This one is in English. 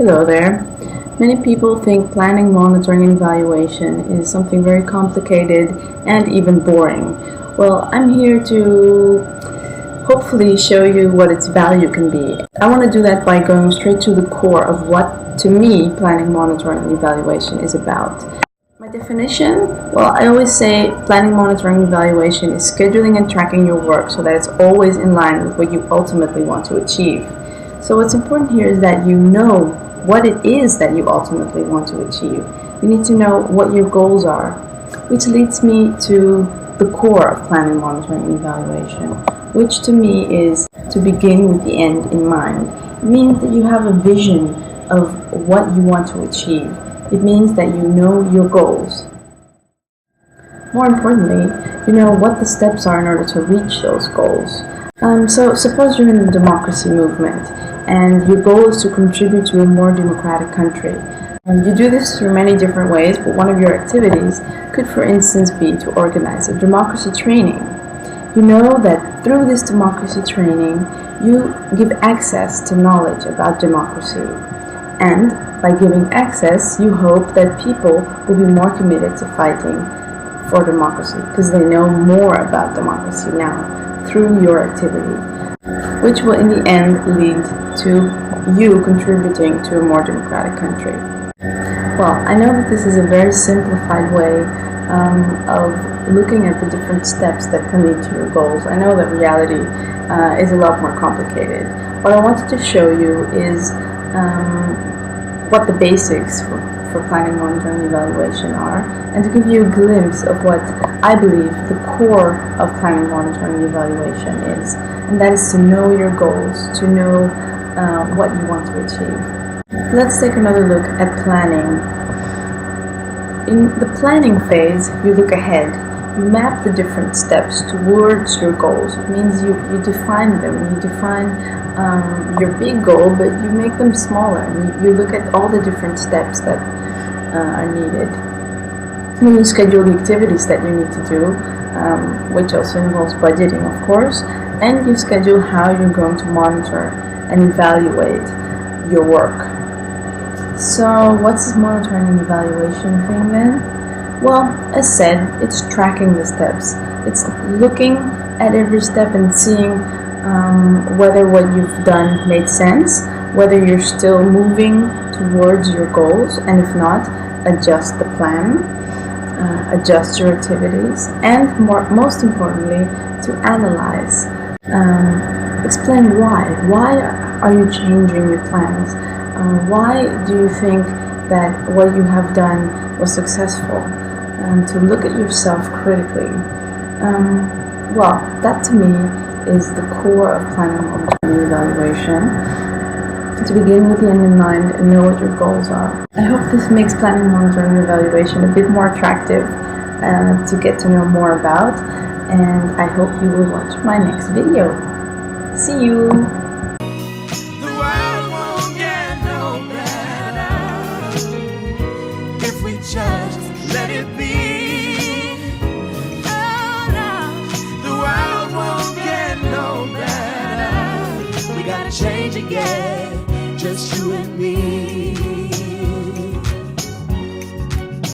Hello there. Many people think planning, monitoring, and evaluation is something very complicated and even boring. Well, I'm here to hopefully show you what its value can be. I want to do that by going straight to the core of what, to me, planning, monitoring, and evaluation is about. My definition? Well, I always say planning, monitoring, and evaluation is scheduling and tracking your work so that it's always in line with what you ultimately want to achieve. So what's important here is that you know what it is that you ultimately want to achieve. You need to know what your goals are, which leads me to the core of planning, monitoring, and evaluation, which to me is to begin with the end in mind. It means that you have a vision of what you want to achieve. It means that you know your goals. More importantly, you know what the steps are in order to reach those goals. So suppose you're in the democracy movement and your goal is to contribute to a more democratic country. You do this through many different ways, but one of your activities could, for instance, be to organize a democracy training. You know that through this democracy training, you give access to knowledge about democracy. And by giving access, you hope that people will be more committed to fighting for democracy because they know more about democracy now through your activity, which will in the end lead to you contributing to a more democratic country. Well, I know that this is a very simplified way of looking at the different steps that can lead to your goals. I know that reality is a lot more complicated. What I wanted to show you is what the basics for planning, monitoring, and evaluation are, and to give you a glimpse of what I believe the core of planning, monitoring, and evaluation is, and that is to know your goals, to know what you want to achieve. Let's take another look at planning. In the planning phase, you look ahead. You map the different steps towards your goals. It means you define them. You define your big goal, but you make them smaller. You look at all the different steps that are needed. You schedule the activities that you need to do, which also involves budgeting, of course, and you schedule how you're going to monitor and evaluate your work. So what's this monitoring and evaluation thing then? Well, as said, it's tracking the steps. It's looking at every step and seeing whether what you've done made sense, whether you're still moving towards your goals, and if not, adjust the plan, adjust your activities, and most importantly, to analyze. Explain why. Why are you changing your plans? Why do you think that what you have done was successful? To look at yourself critically. Well, that to me is the core of planning, monitoring, and evaluation. To begin with the end in mind and know what your goals are. I hope this makes planning, monitoring, and evaluation a bit more attractive to get to know more about, and I hope you will watch my next video. See you! The world won't get no better if we just let it be. Oh no, the world won't get no better. We gotta change again, just you and me.